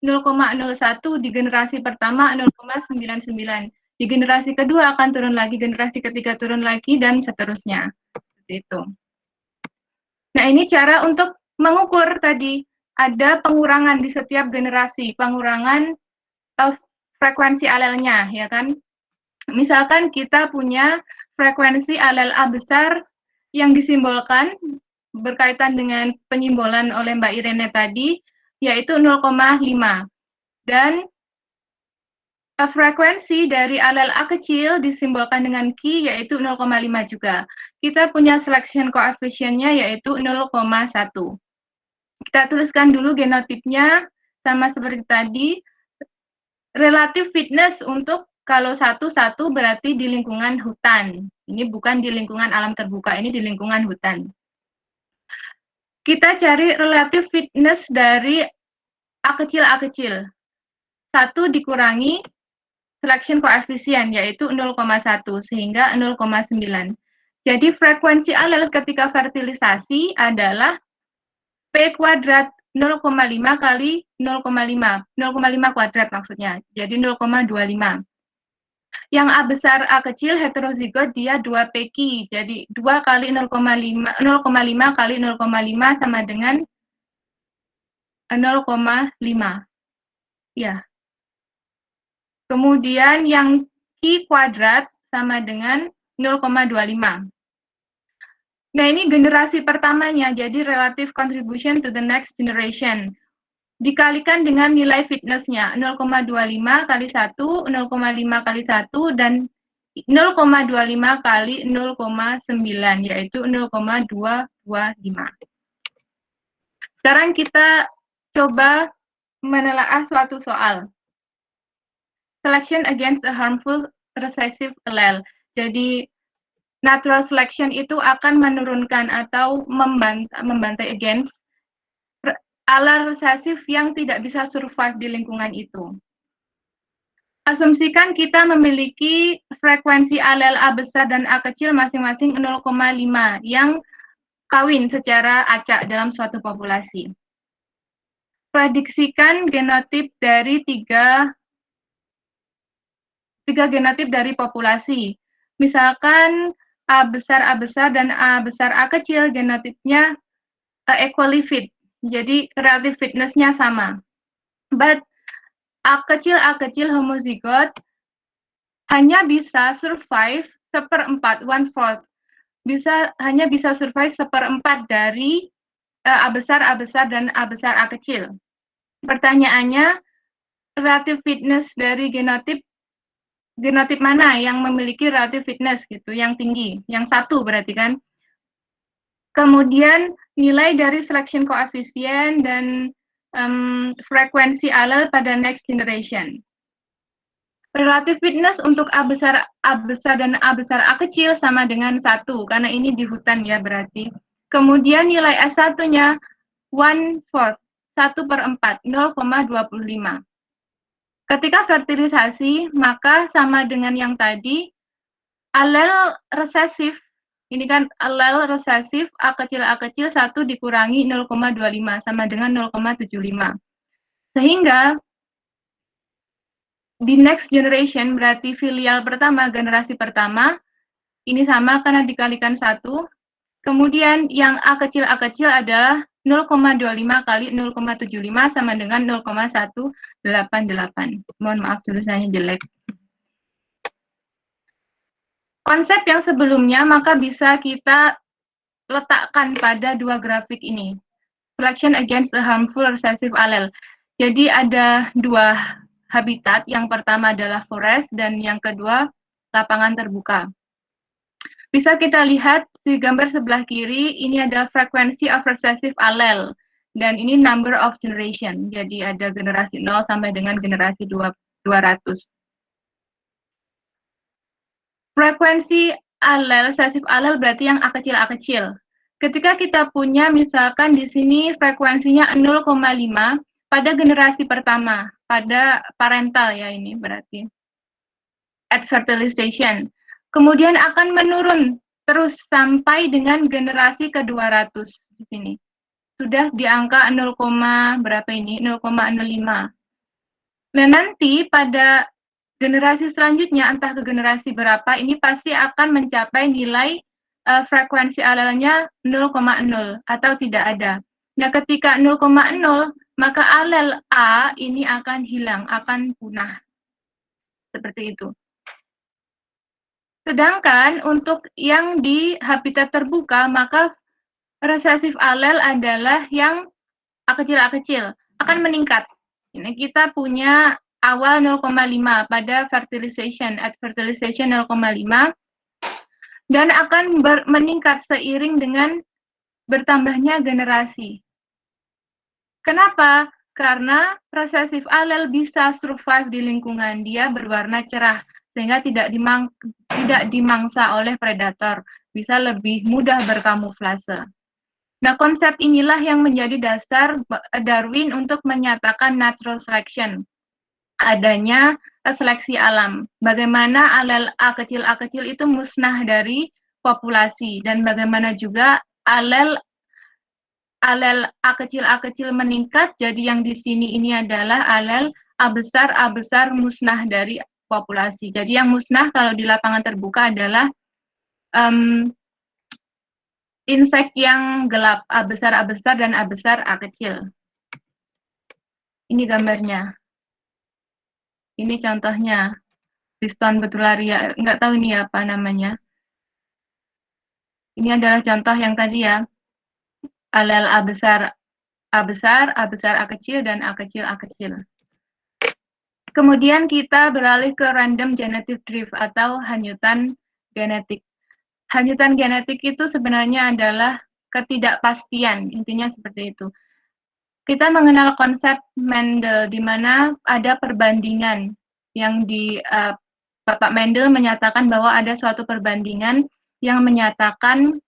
0,01, di generasi pertama 0,99. Di generasi kedua akan turun lagi, generasi ketiga turun lagi, dan seterusnya. Seperti itu. Nah, ini cara untuk mengukur tadi. Ada pengurangan di setiap generasi, pengurangan frekuensi alelnya, ya kan? Misalkan kita punya frekuensi alel A besar yang disimbolkan berkaitan dengan penyimbolan oleh Mbak Irene tadi, yaitu 0,5. Dan frekuensi dari alel A kecil disimbolkan dengan Q, yaitu 0,5 juga. Kita punya selection coefficient-nya yaitu 0,1. Kita tuliskan dulu genotipnya, sama seperti tadi. Relative fitness untuk kalau 1 berarti di lingkungan hutan. Ini bukan di lingkungan alam terbuka, ini di lingkungan hutan. Kita cari relative fitness dari A kecil. 1 dikurangi selection coefficient, yaitu 0,1, sehingga 0,9. Jadi frekuensi alel ketika fertilisasi adalah P kuadrat 0,5 kali 0,5 kuadrat maksudnya, jadi 0,25. Yang A besar A kecil heterozigot dia 2PQ, jadi 2 kali 0,5 kali 0,5 sama dengan 0,5. Ya. Kemudian yang Q kuadrat sama dengan 0,25. Nah, ini generasi pertamanya, jadi relative contribution to the next generation. Dikalikan dengan nilai fitness-nya, 0,25 kali 1, 0,5 kali 1, dan 0,25 kali 0,9, yaitu 0,225. Sekarang kita coba menelaah suatu soal. Selection against a harmful recessive allele. Jadi, natural selection itu akan menurunkan atau membantai against alel resesif yang tidak bisa survive di lingkungan itu. Asumsikan kita memiliki frekuensi alel A besar dan A kecil masing-masing 0,5 yang kawin secara acak dalam suatu populasi. Prediksikan genotip dari tiga genotip dari populasi. Misalkan A besar, dan A besar A kecil genotipnya equally fit. Jadi relative fitness-nya sama. But A kecil homozigot hanya bisa survive seperempat, 1/4. Hanya bisa survive seperempat dari A besar, dan A besar A kecil. Pertanyaannya, relative fitness dari genotip mana yang memiliki relative fitness gitu, yang tinggi, yang 1 berarti kan. Kemudian nilai dari selection coefficient dan frekuensi alel pada next generation. Relative fitness untuk A besar dan A besar A kecil sama dengan 1, karena ini di hutan ya berarti. Kemudian nilai S1-nya 1/4, 1/4, 0,25. Ketika fertilisasi, maka sama dengan yang tadi, alel resesif, ini kan alel resesif A kecil 1 dikurangi 0,25 sama dengan 0,75. Sehingga di next generation berarti filial pertama, generasi pertama, ini sama karena dikalikan 1. Kemudian yang A kecil adalah 0,25 kali 0,75 sama dengan 0,188. Mohon maaf tulisannya jelek. Konsep yang sebelumnya maka bisa kita letakkan pada dua grafik ini. Selection against a harmful recessive allele. Jadi ada dua habitat, yang pertama adalah forest dan yang kedua lapangan terbuka. Bisa kita lihat di gambar sebelah kiri, ini ada frekuensi of recessive allele dan ini number of generation. Jadi ada generasi 0 sampai dengan generasi 200. Frekuensi alel, recessive allele berarti yang A kecil. Ketika kita punya misalkan di sini frekuensinya 0,5 pada generasi pertama, pada parental ya ini berarti. At fertilization. Kemudian akan menurun terus sampai dengan generasi ke-200 di sini. Sudah di angka 0, berapa ini? 0,05. Nah, nanti pada generasi selanjutnya, entah ke generasi berapa, ini pasti akan mencapai nilai frekuensi alelnya 0,0 atau tidak ada. Nah, ketika 0,0, maka alel A ini akan hilang, akan punah. Seperti itu. Sedangkan untuk yang di habitat terbuka, maka resesif alel adalah yang A kecil akan meningkat. Ini kita punya awal 0,5 pada fertilization, at fertilization 0,5 dan akan meningkat seiring dengan bertambahnya generasi. Kenapa? Karena resesif alel bisa survive di lingkungan, dia berwarna cerah sehingga tidak dimangsa oleh predator, bisa lebih mudah berkamuflase. Nah, konsep inilah yang menjadi dasar Darwin untuk menyatakan natural selection, adanya seleksi alam. Bagaimana alel A kecil itu musnah dari populasi, dan bagaimana juga alel A kecil meningkat, jadi yang di sini ini adalah alel A besar musnah dari populasi. Jadi yang musnah kalau di lapangan terbuka adalah insek yang gelap, A besar dan A besar A kecil. Ini gambarnya. Ini contohnya. Piston betularia, nggak tahu ini apa namanya. Ini adalah contoh yang tadi ya. Alel A besar, A kecil, dan A kecil. Kemudian kita beralih ke random genetic drift atau hanyutan genetik. Hanyutan genetik itu sebenarnya adalah ketidakpastian, intinya seperti itu. Kita mengenal konsep Mendel, di mana ada perbandingan yang Bapak Mendel menyatakan bahwa ada suatu perbandingan yang menyatakan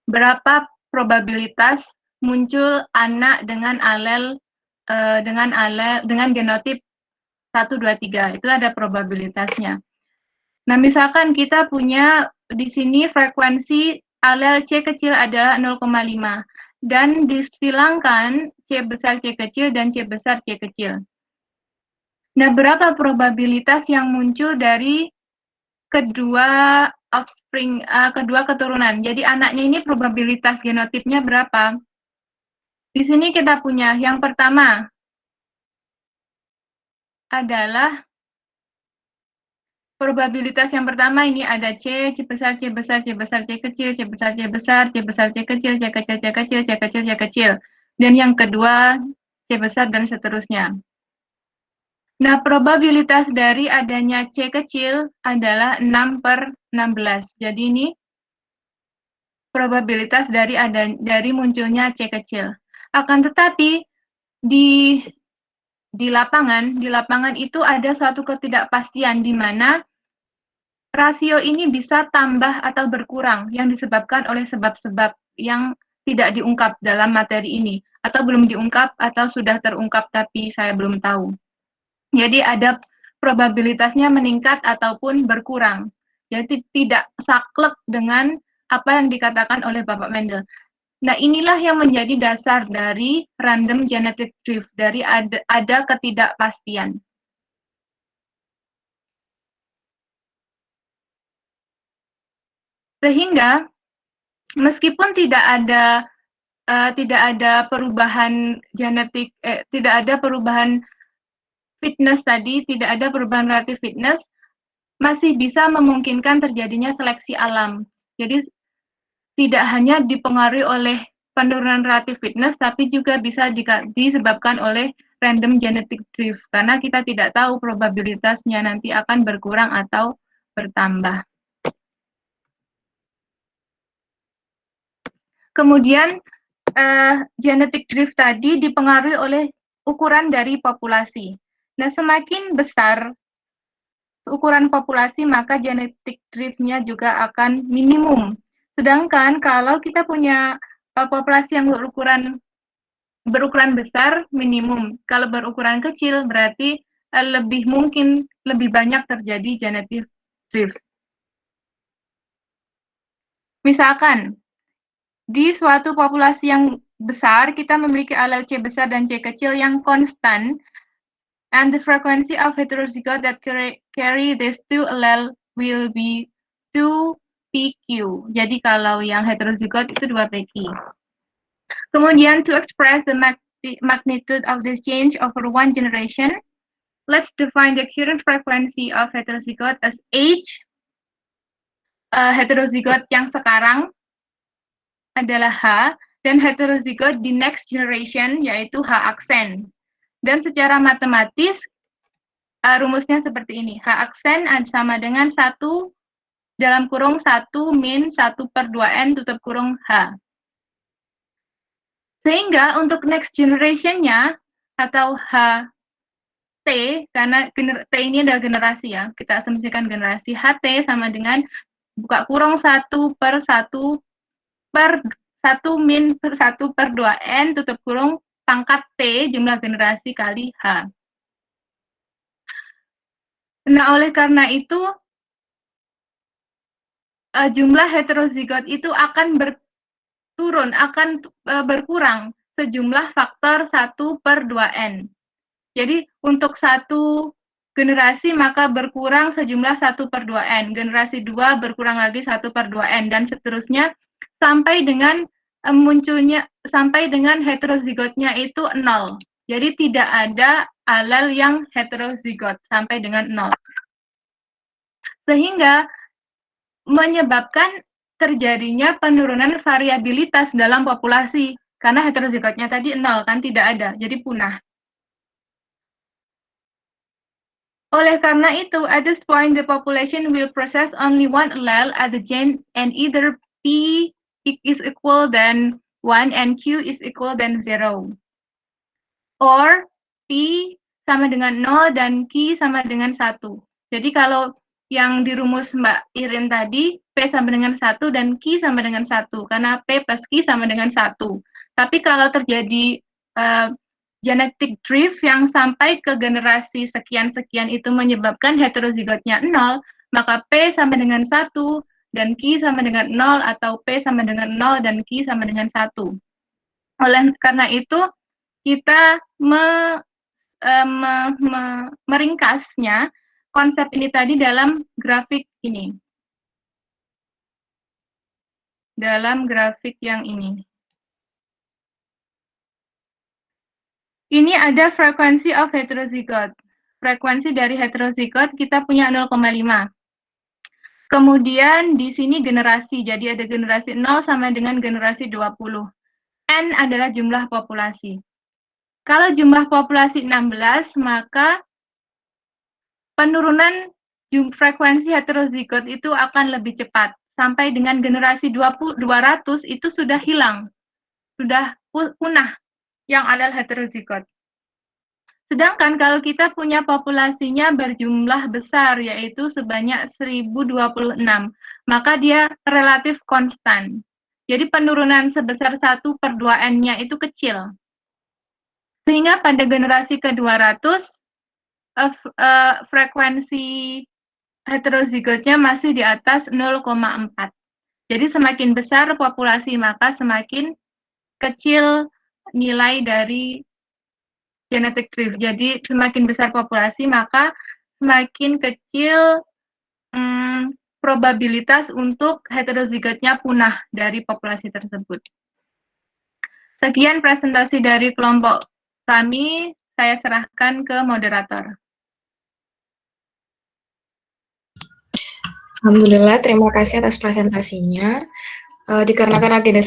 berapa probabilitas muncul anak dengan dengan genotip 1, 2, 3. Itu ada probabilitasnya. Nah, misalkan kita punya di sini frekuensi alel C kecil adalah 0,5 dan disilangkan C besar C kecil dan C besar C kecil. Nah, berapa probabilitas yang muncul dari kedua offspring, kedua keturunan? Jadi anaknya ini probabilitas genotipnya berapa? Di sini kita punya yang pertama adalah probabilitas yang pertama ini ada C besar, C kecil, C besar, C kecil, C kecil. Dan yang kedua, C besar, dan seterusnya. Nah, probabilitas dari adanya C kecil adalah 6/16. Jadi ini probabilitas dari munculnya C kecil. Akan tetapi, di lapangan itu ada suatu ketidakpastian di mana rasio ini bisa tambah atau berkurang yang disebabkan oleh sebab-sebab yang tidak diungkap dalam materi ini, atau belum diungkap atau sudah terungkap tapi saya belum tahu. Jadi ada probabilitasnya meningkat ataupun berkurang. Jadi tidak saklek dengan apa yang dikatakan oleh Bapak Mendel. Nah, inilah yang menjadi dasar dari random genetic drift, dari ada ketidakpastian. Sehingga meskipun tidak ada perubahan genetik, tidak ada perubahan fitness tadi, tidak ada perubahan relatif fitness, masih bisa memungkinkan terjadinya seleksi alam. Jadi tidak hanya dipengaruhi oleh penurunan relatif fitness, tapi juga bisa disebabkan oleh random genetic drift, karena kita tidak tahu probabilitasnya nanti akan berkurang atau bertambah. Kemudian genetic drift tadi dipengaruhi oleh ukuran dari populasi. Nah, semakin besar ukuran populasi, maka genetic drift-nya juga akan minimum. Sedangkan kalau kita punya populasi yang berukuran besar, minimum. Kalau berukuran kecil, berarti lebih mungkin, lebih banyak terjadi genetic drift. Misalkan, di suatu populasi yang besar, kita memiliki alel C besar dan C kecil yang konstan. And the frequency of heterozygote that carry these two allele will be 2pq. Jadi kalau yang heterozygote itu 2pq. Kemudian to express the magnitude of this change over one generation, let's define the current frequency of heterozygote as H. Heterozygote yang sekarang adalah H, dan heterozygote di next generation yaitu H aksen. Dan secara matematis, rumusnya seperti ini. H aksen sama dengan 1 dalam kurung 1 min 1/2n tutup kurung H. Sehingga untuk next generation-nya atau HT, karena T ini adalah generasi ya, kita asumsikan generasi, HT sama dengan buka kurung 1/1 min 1/2n tutup kurung pangkat T jumlah generasi kali H. Nah, oleh karena itu, jumlah heterozigot itu akan berkurang sejumlah faktor 1/2n. Jadi, untuk satu generasi maka berkurang sejumlah 1/2n. Generasi 2 berkurang lagi 1/2n, dan seterusnya sampai dengan sampai dengan heterozigotnya itu 0. Jadi tidak ada alel yang heterozigot sampai dengan 0. Sehingga menyebabkan terjadinya penurunan variabilitas dalam populasi. Karena heterozigotnya tadi 0, kan tidak ada, jadi punah. Oleh karena itu, at this point, the population will process only one allele at the gene, and either P is equal than 1 and Q is equal than 0. Or P sama dengan 0 dan Q sama dengan 1. Jadi kalau yang di rumus Mbak Irin tadi, P sama dengan 1 dan Q sama dengan 1, karena P plus Q sama dengan 1. Tapi kalau terjadi genetic drift yang sampai ke generasi sekian-sekian itu menyebabkan heterozigotnya 0, maka P sama dengan 1 dan Q sama dengan 0, atau P sama dengan 0 dan Q sama dengan 1. Oleh karena itu, kita meringkasnya konsep ini tadi dalam grafik ini. Dalam grafik yang ini. Ini ada frekuensi of heterozygote. Frekuensi dari heterozygote kita punya 0,5. Kemudian di sini generasi, jadi ada generasi 0 sama dengan generasi 20. N adalah jumlah populasi. Kalau jumlah populasi 16, maka penurunan frekuensi heterozygote itu akan lebih cepat. Sampai dengan generasi 200 itu sudah hilang, sudah punah yang alel heterozygote. Sedangkan kalau kita punya populasinya berjumlah besar, yaitu sebanyak 1026, maka dia relatif konstan. Jadi penurunan sebesar 1/2n-nya itu kecil. Sehingga pada generasi ke-200, frekuensi heterozigotnya masih di atas 0,4. Jadi semakin besar populasi, maka semakin kecil nilai dari genetic drift. Jadi semakin besar populasi, maka semakin kecil probabilitas untuk heterozigotnya punah dari populasi tersebut. Sekian presentasi dari kelompok kami, saya serahkan ke moderator. Alhamdulillah, terima kasih atas presentasinya. Dikarenakan agenda